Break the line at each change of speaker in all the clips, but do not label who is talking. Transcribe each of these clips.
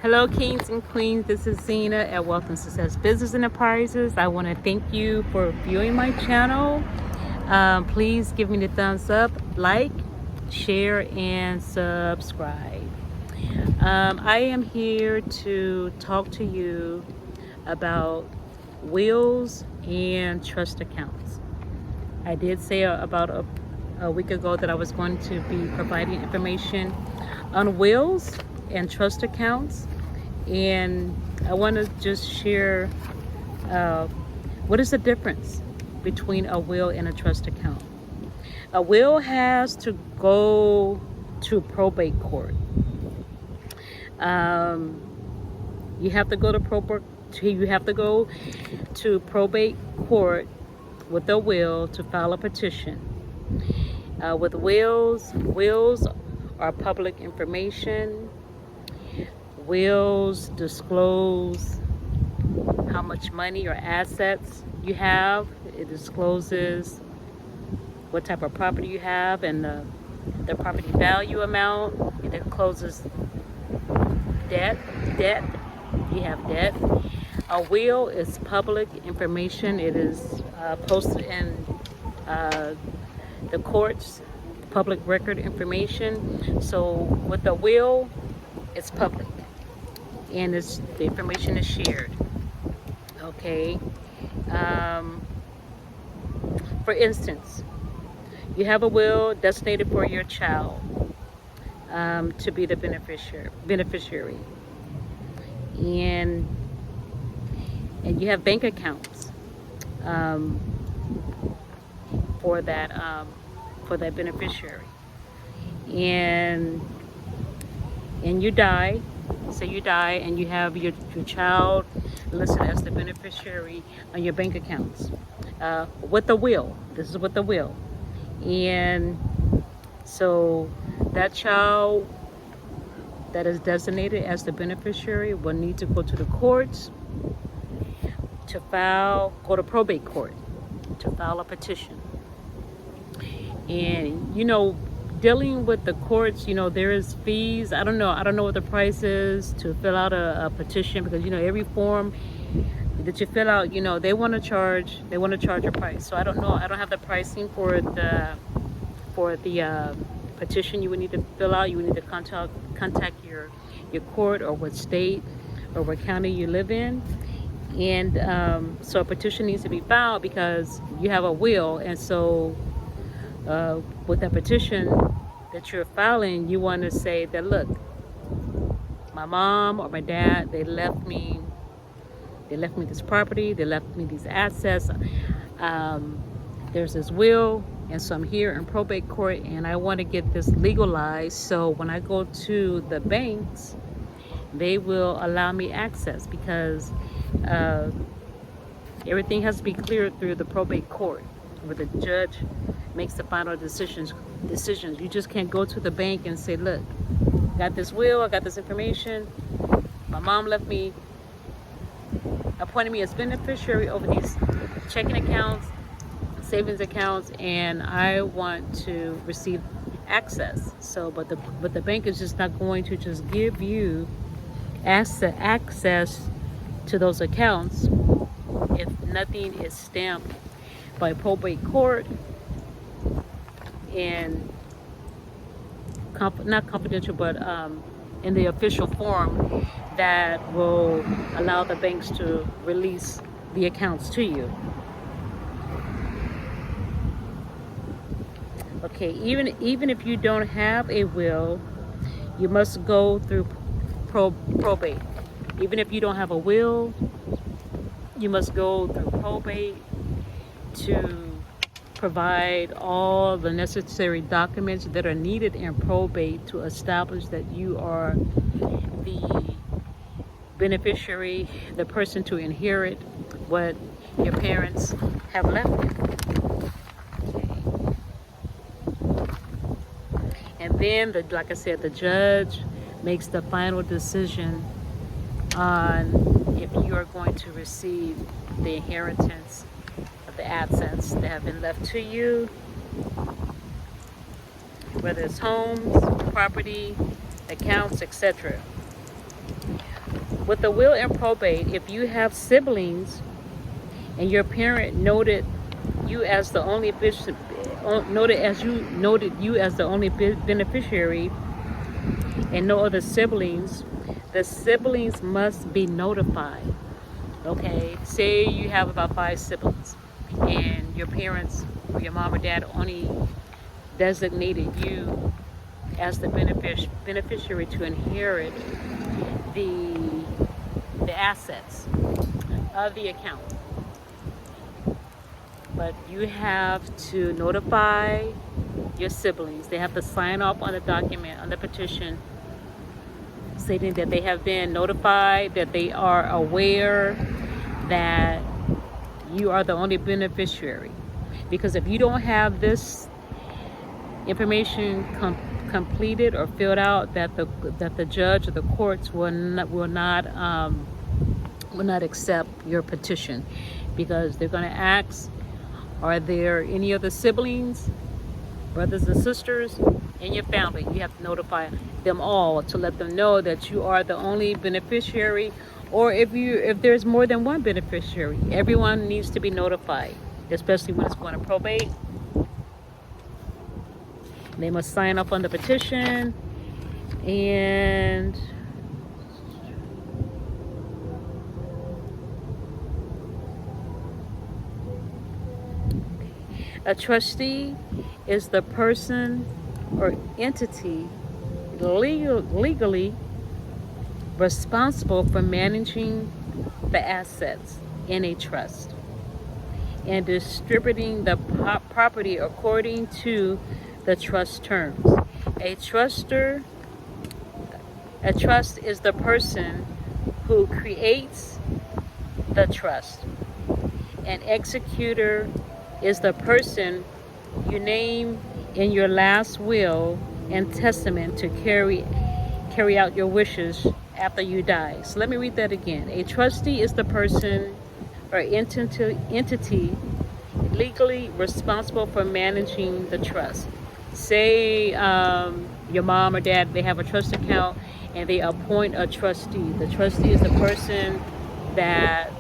Hello, kings and queens. This is Zena at Wealth and Success Business Enterprises. I want to thank you for viewing my channel. Please give me the thumbs up, like, share, and subscribe. I am here to talk to you about wills and trust accounts. I did say about a week ago that I was going to be providing information on wills and trust accounts, and I want to just share what is the difference between a will and a trust account. A will has to go to probate court. You have to go to probate court with a will to file a petition. With wills are public information. Wills disclose how much money or assets you have. It discloses what type of property you have and the property value amount. It discloses debt. You have debt. A will is public information. It is posted in the courts, public record information. So with a will, it's public, and the information is shared. Okay. For instance, you have a will designated for your child to be the beneficiary, and you have bank accounts for that beneficiary, and you die. Say you die and you have your child listed as the beneficiary on your bank accounts with the will. This is with the will. And so that child that is designated as the beneficiary will need to go to the courts to go to probate court to file a petition. And dealing with the courts, there is fees. I don't know what the price is to fill out a petition, because every form that you fill out, they want to charge a price. So I don't know. I don't have the pricing for the petition you would need to fill out. You would need to contact your court, or what state or what county you live in. And so a petition needs to be filed because you have a will. And so with that petition that you're filing, you want to say that, look, my mom or my dad, they left me this property, they left me these assets. There's this will, and so I'm here in probate court, and I want to get this legalized. So when I go to the banks, they will allow me access, because everything has to be cleared through the probate court, where the judge makes the final decisions. You just can't go to the bank and say, look, I got this will, I got this information, my mom appointed me as beneficiary over these checking accounts, savings accounts, and I want to receive access. So but the bank is just not going to just give you access to those accounts if nothing is stamped by probate court and not confidential, but in the official form that will allow the banks to release the accounts to you. Okay, even if you don't have a will, you must go through probate. Even if you don't have a will, you must go through probate to provide all the necessary documents that are needed in probate to establish that you are the beneficiary, the person to inherit what your parents have left you. And then, like I said, the judge makes the final decision on if you are going to receive the inheritance of the assets that have been left to you, whether it's homes, property, accounts, etc. With the will and probate, if you have siblings and your parent noted you as the only beneficiary and no other siblings, the siblings must be notified. Okay, say you have about 5 siblings and your parents or your mom or dad only designated you as the beneficiary to inherit the assets of the account. But you have to notify your siblings. They have to sign off on the document, on the petition, stating that they have been notified, that they are aware that you are the only beneficiary. Because if you don't have this information completed or filled out, that the judge or the courts will not accept your petition, because they're going to ask, are there any other siblings, brothers and sisters in your family? You have to notify them all to let them know that you are the only beneficiary, or if there's more than one beneficiary, everyone needs to be notified, especially when it's going to probate. They must sign off on the petition, and a trustee is the person or entity legally responsible for managing the assets in a trust and distributing the property according to the trust terms. A trust is the person who creates the trust. An executor is the person you name in your last will and testament to carry out your wishes after you die. So let me read that again. A trustee is the person or entity legally responsible for managing the trust. Say your mom or dad, they have a trust account and they appoint a trustee. The trustee is the person that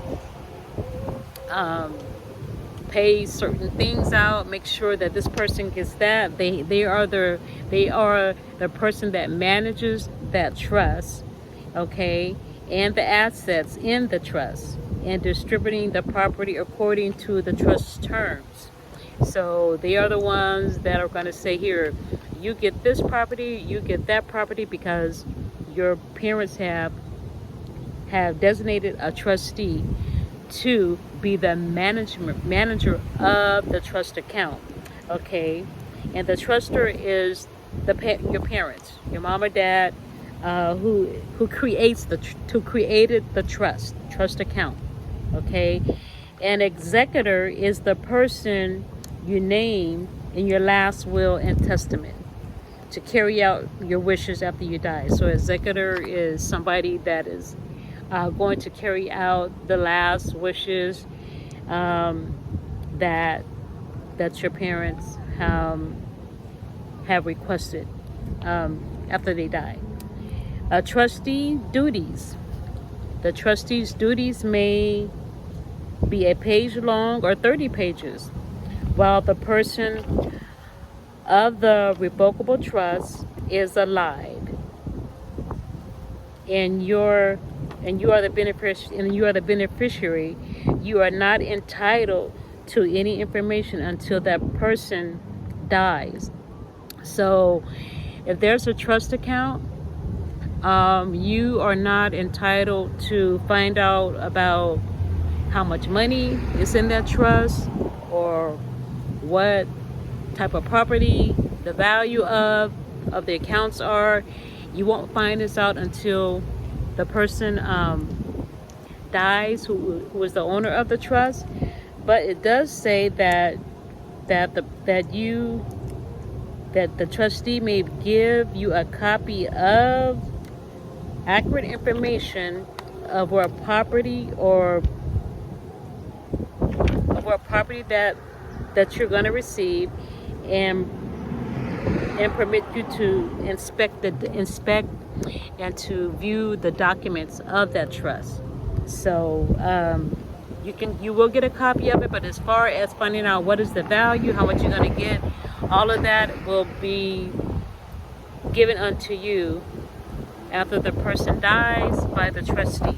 pays certain things out, make sure that this person gets that. They are the person that manages that trust, okay, and the assets in the trust, and distributing the property according to the trust terms. So they are the ones that are going to say, here, you get this property, you get that property, because your parents have designated a trustee to be the manager of the trust account, okay? And the truster is your parents, your mom or dad, who created the trust account, okay? An executor is the person you name in your last will and testament to carry out your wishes after you die. So executor is somebody that is going to carry out the last wishes that your parents have requested after they die. Trustee duties. The trustee's duties may be a page long or 30 pages, while the person of the revocable trust is alive, and you are the beneficiary, you are not entitled to any information until that person dies. So if there's a trust account, you are not entitled to find out about how much money is in that trust, or what type of property the value of the accounts are. You won't find this out until the person dies, who is the owner of the trust. But it does say that the trustee may give you a copy of accurate information of where property that you're going to receive, and permit you to inspect and to view the documents of that trust. So you will get a copy of it, but as far as finding out what is the value, how much you're going to get, all of that will be given unto you after the person dies by the trustee.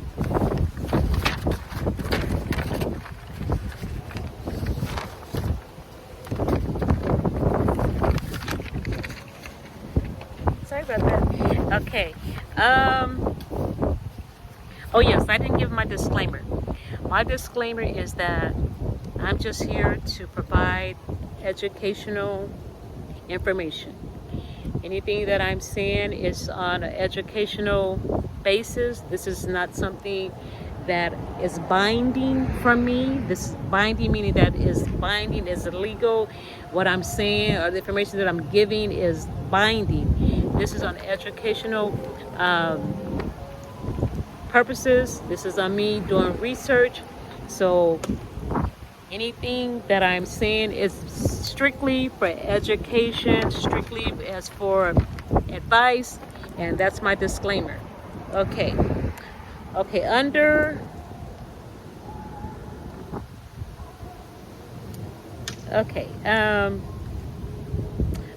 Sorry about that. Okay. Oh yes, I didn't give my disclaimer. My disclaimer is that I'm just here to provide educational information. Anything that I'm saying is on an educational basis. This is not something that is binding from me. This is binding, meaning that is binding, is illegal. What I'm saying or the information that I'm giving is binding. This is on educational purposes. This is on me doing research. So anything that I'm saying is strictly for education, strictly as for advice, and that's my disclaimer. Okay. Okay,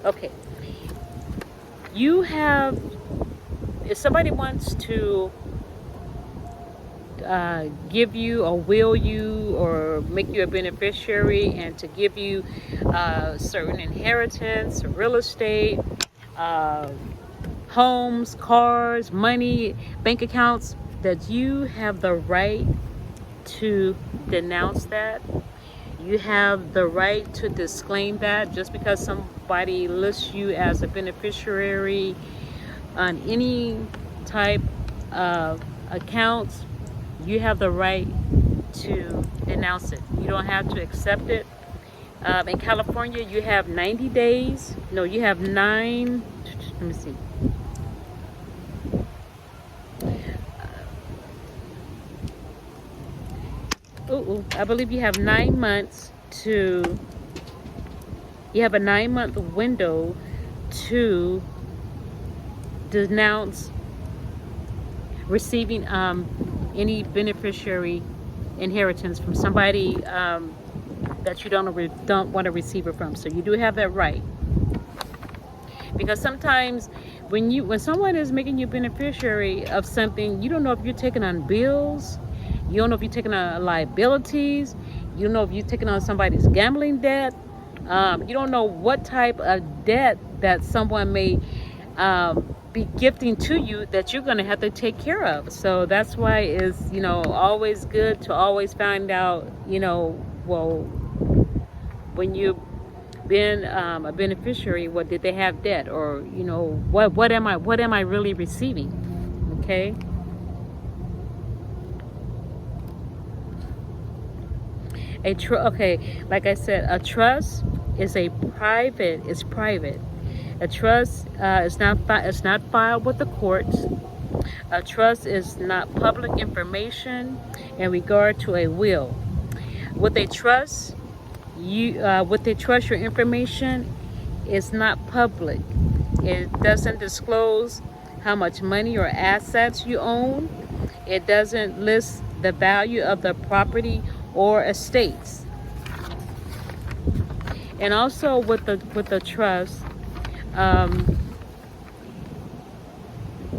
okay. You have, if somebody wants to give you or will you or make you a beneficiary and to give you certain inheritance, real estate, homes, cars, money, bank accounts, that you have the right to denounce that. You have the right to disclaim that. Just because somebody lists you as a beneficiary on any type of accounts, you have the right to denounce it. You don't have to accept it. In California, you have 90 days. No, you have 9. Let me see. I believe you have 9 months to. You have a 9-month window to denounce receiving any beneficiary inheritance from somebody that you don't want to receive it from. So you do have that right. Because sometimes when someone is making you beneficiary of something, you don't know if you're taking on bills, you don't know if you're taking on liabilities, you don't know if you're taking on somebody's gambling debt, you don't know what type of debt that someone may be gifting to you that you're going to have to take care of. So that's why it's, always good to always find out, well, when you've been a beneficiary, what did they have debt, or what am I really receiving? Okay. Like I said, a trust is private. A trust is not filed with the courts. A trust is not public information in regard to a will. With a trust, your information is not public. It doesn't disclose how much money or assets you own. It doesn't list the value of the property or estates. And also with the trust,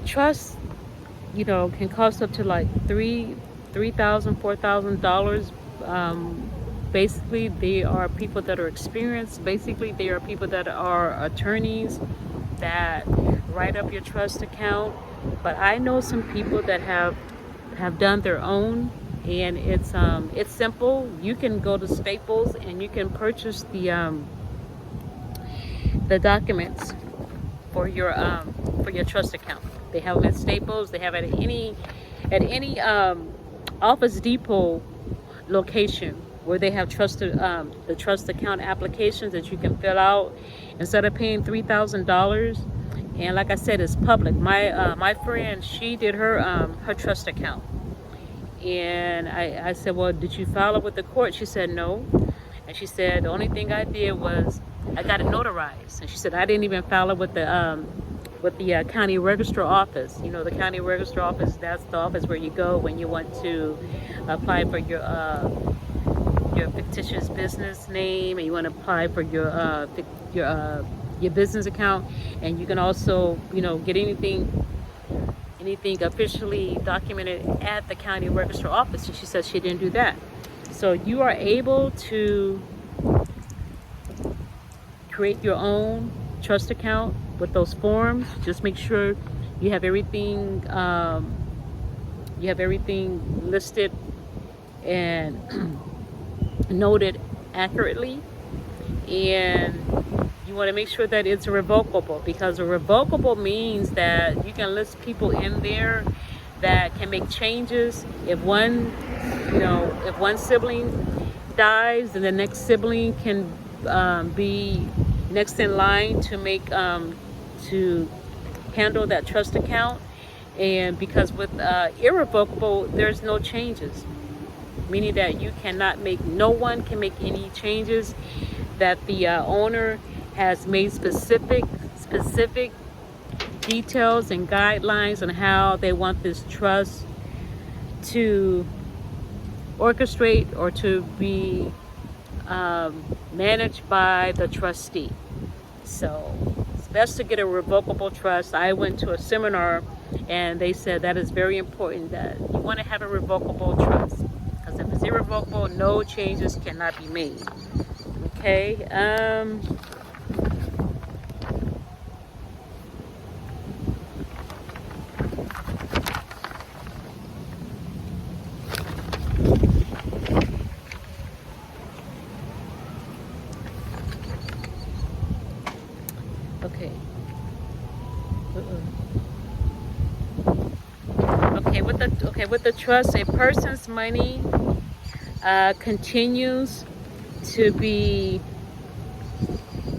trust, can cost up to like $3,000, $4,000. Basically, they are people that are experienced. Basically, they are people that are attorneys that write up your trust account. But I know some people that have done their own, and it's simple. You can go to Staples and you can purchase the documents for your trust account. They have them at Staples. They have it at any Office Depot location where they have the trust account applications that you can fill out instead of paying $3,000. And like I said, it's public. My friend, she did her trust account, and I said, well, did you file it with the court? She said no. And she said the only thing I did was I got it notarized. And she said I didn't even file it with with the county register office. You know, the county register office, that's the office where you go when you want to apply for your fictitious business name, and you want to apply for your business account. And you can also, you know, get anything officially documented at the county register office. And she said she didn't do that. So you are able to create your own trust account with those forms. Just make sure you have everything listed and noted accurately, and you want to make sure that it's revocable, because a revocable means that you can list people in there that can make changes. If if one sibling dies, then the next sibling can be next in line to make to handle that trust account. And because with irrevocable, there's no changes, meaning that no one can make any changes, that the owner has made specific details and guidelines on how they want this trust to orchestrate or to be managed by the trustee. So it's best to get a revocable trust. I went to a seminar and they said that is very important, that you want to have a revocable trust, because if it's irrevocable, no changes cannot be made. Okay. Okay. With the trust, a person's money continues to be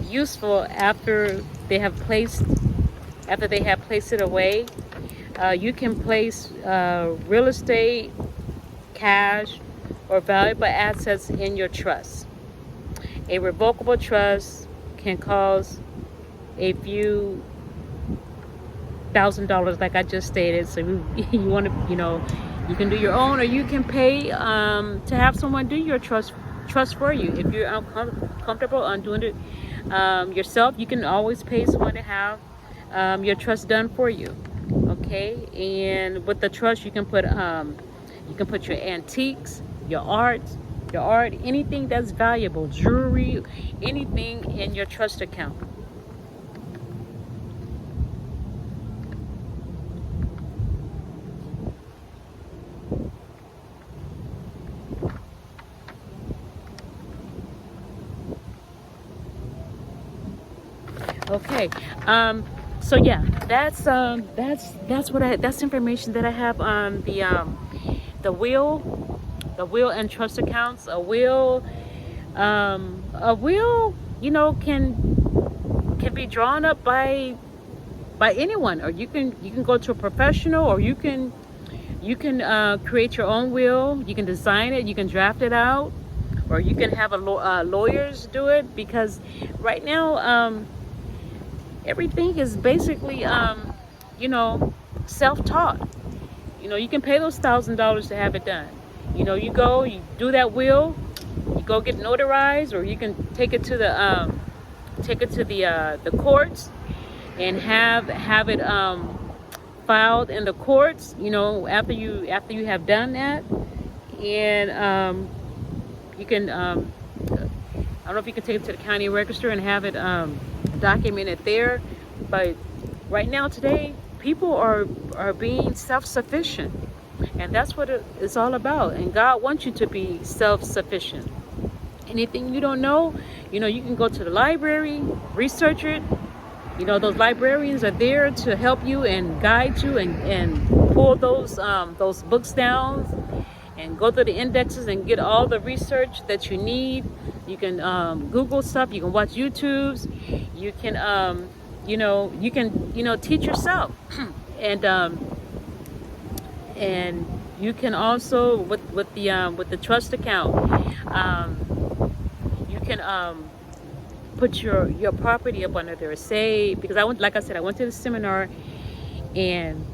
useful after they have placed it away. You can place real estate, cash, or valuable assets in your trust. A revocable trust can cost a few $1,000, like I just stated. So you want to, you can do your own, or you can pay to have someone do your trust for you. If you're uncomfortable on doing it yourself, you can always pay someone to have your trust done for you. Okay. And with the trust, you can put your antiques, your art, anything that's valuable, jewelry, anything in your trust account. Okay. So yeah, that's information that I have on the will and trust accounts. A will, can be drawn up by anyone, or you can go to a professional, or you can create your own will. You can design it, you can draft it out, or you can have lawyers do it, because right now everything is basically self-taught. You can pay those $1,000 to have it done. You do that will, you go get notarized, or you can take it to the courts and have it filed in the courts, after you have done that. And you can I don't know if you can take it to the county register and have it documented there. But right now, today, people are being self-sufficient, and that's what it's all about. And God wants you to be self-sufficient. Anything you don't know, you can go to the library, research it. Those librarians are there to help you and guide you and pull those books down and go through the indexes and get all the research that you need. You can Google stuff. You can watch YouTubes. You can teach yourself, and you can also with the trust account, you can put your property up under there. Say, because I went, like I said, I went to the seminar, and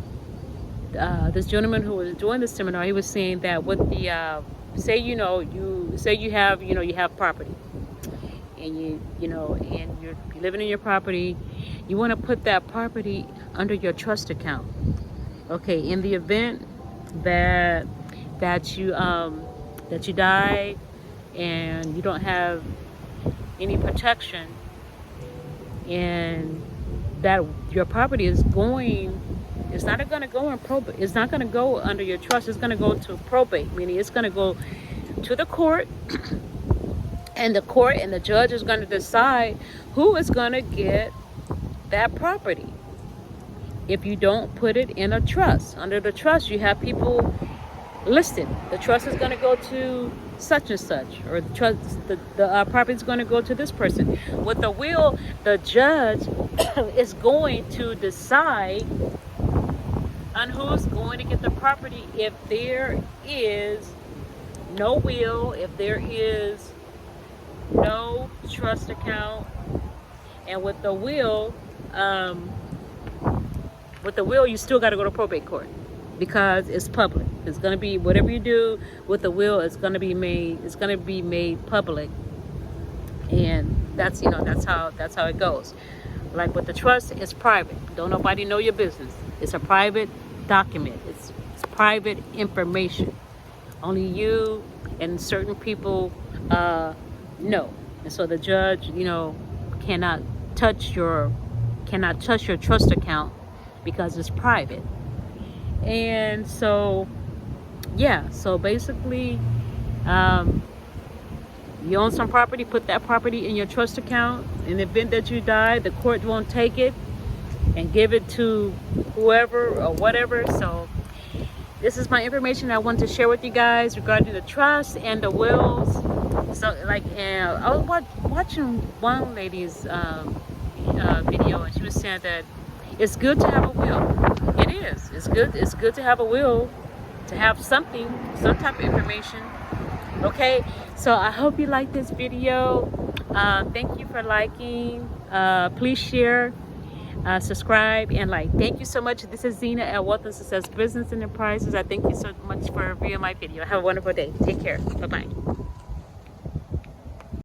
this gentleman who was doing the seminar, he was saying that with the say, you know, you have property, and and you're living in your property, you want to put that property under your trust account. Okay, in the event that you die and you don't have any protection, and that your property is going, it's not going to go in probate, it's not going to go under your trust, it's going to go to probate, meaning it's going to go to the court, and the judge is going to decide who is going to get that property. If you don't put it in a trust, under the trust you have people listed. The trust is going to go to such and such, or the trust, the property is going to go to this person. With the will, the judge is going to decide on who's going to get the property. If there is no will, if there is no trust account, and with the will, you still got to go to probate court, because it's public. It's going to be, whatever you do with the will, it's going to be made public, and that's how it goes. Like with the trust, it's private. Don't nobody know your business. It's a private document. It's private information. Only you and certain people know. And so the judge, cannot touch your trust account, because it's private. And so, yeah, so basically, you own some property, put that property in your trust account. In the event that you die, the court won't take it and give it to whoever or whatever. So this is my information I want to share with you guys regarding the trust and the wills. So I was watching one lady's video, and she was saying that it's good to have a will. It is. It's good to have a will, to have some type of information. Okay, so I hope you like this video. Thank you for liking. Please share, subscribe, and like. Thank you so much. This is Zena at Wealth and Success Business Enterprises. I thank you so much for viewing my video. Have a wonderful day. Take care. Bye-bye.